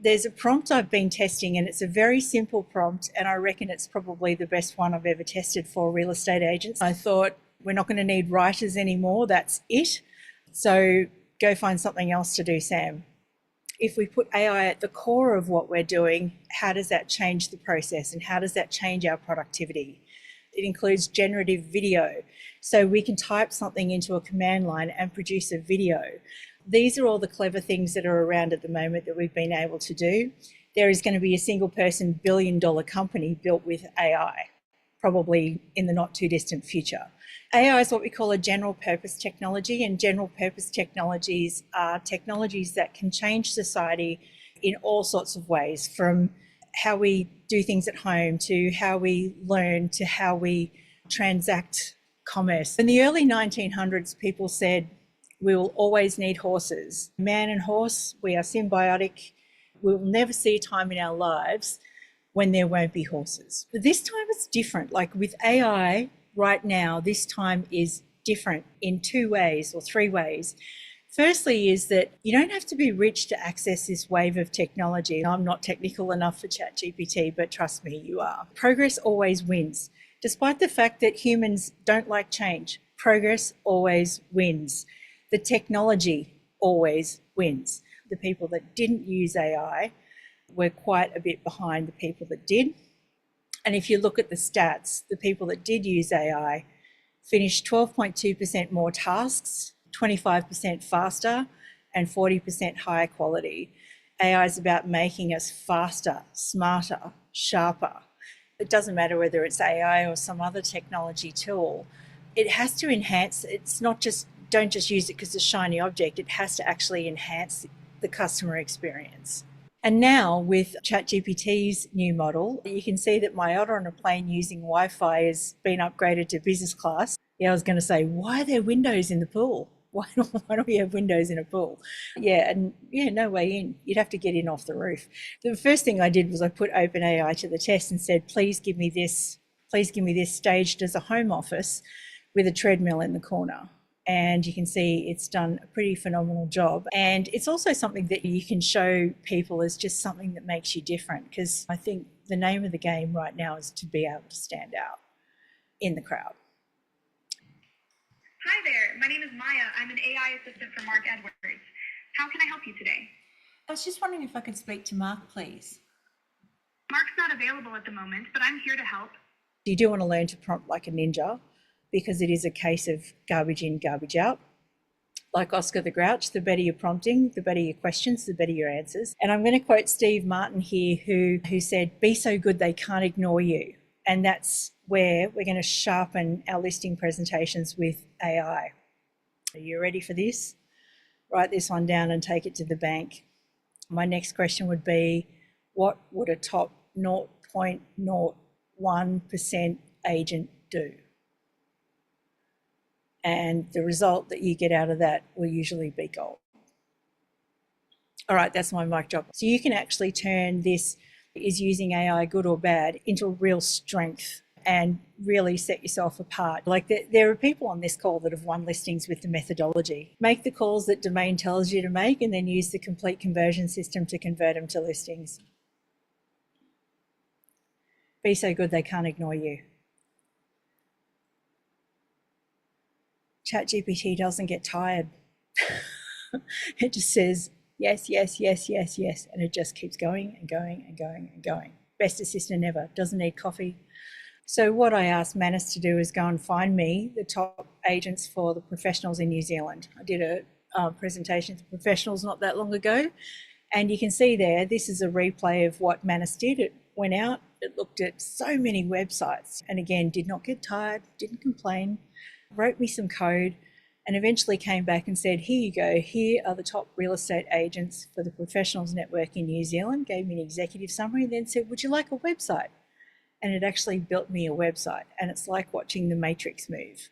There's a prompt I've been testing, and it's a very simple prompt, and I reckon it's probably the best one I've ever tested for real estate agents. I thought, we're not going to need writers anymore, that's it. So go find something else to do, Sam. If we put AI at the core of what we're doing, how does that change the process, and how does that change our productivity? It includes generative video. So we can type something into a command line and produce a video. These are all the clever things that are around at the moment that we've been able to do. There is going to be a single person billion-dollar company built with AI, probably in the not too distant future. AI is what we call a general purpose technology, and general purpose technologies are technologies that can change society in all sorts of ways, from how we do things at home to how we learn to how we transact commerce. In the early 1900s, people said, we will always need horses. Man and horse, we are symbiotic. We will never see a time in our lives when there won't be horses. But this time it's different. Like with AI right now, this time is different in two ways or three ways. Firstly is that you don't have to be rich to access this wave of technology. I'm not technical enough for ChatGPT, but trust me, you are. Progress always wins. Despite the fact that humans don't like change, progress always wins. The technology always wins. The people that didn't use AI were quite a bit behind the people that did. And if you look at the stats, the people that did use AI finished 12.2% more tasks, 25% faster, and 40% higher quality. AI is about making us faster, smarter, sharper. It doesn't matter whether it's AI or some other technology tool. It has to enhance, it's not just, don't just use it because it's a shiny object, it has to actually enhance the customer experience. And now with ChatGPT's new model, you can see that my Otter on a plane using Wi-Fi has been upgraded to business class. Yeah, I was going to say, why are there windows in the pool? Why don't we have windows in a pool? Yeah, and yeah, no way in. You'd have to get in off the roof. The first thing I did was I put OpenAI to the test and said, please give me this staged as a home office with a treadmill in the corner. And you can see it's done a pretty phenomenal job. And it's also something that you can show people as just something that makes you different, because I think the name of the game right now is to be able to stand out in the crowd. Hi there, my name is Maya. I'm an AI assistant for Mark Edwards. How can I help you today? I was just wondering if I could speak to Mark, please. Mark's not available at the moment, but I'm here to help. You do want to learn to prompt like a ninja, because it is a case of garbage in, garbage out. Like Oscar the Grouch, the better your prompting, the better your questions, the better your answers. And I'm going to quote Steve Martin here, who said, be so good they can't ignore you. And that's where we're going to sharpen our listing presentations with AI. Are you ready for this? Write this one down and take it to the bank. My next question would be, what would a top 0.01% agent do? And the result that you get out of that will usually be gold. All right, that's my mic drop. So you can actually turn this, is using AI good or bad, into a real strength and really set yourself apart. Like there are people on this call that have won listings with the methodology. Make the calls that Domain tells you to make, and then use the complete conversion system to convert them to listings. Be so good they can't ignore you. ChatGPT doesn't get tired. It just says, yes, yes, yes, yes, yes. And it just keeps going and going and going and going. Best assistant ever, doesn't need coffee. So what I asked Manus to do is go and find me the top agents for the professionals in New Zealand. I did a presentation to professionals not that long ago. And you can see there, this is a replay of what Manus did. It went out, it looked at so many websites, and again, did not get tired, didn't complain, wrote me some code, and eventually came back and said, here you go, here are the top real estate agents for the professionals network in New Zealand, gave me an executive summary, and then said, would you like a website? And it actually built me a website, and it's like watching the Matrix move.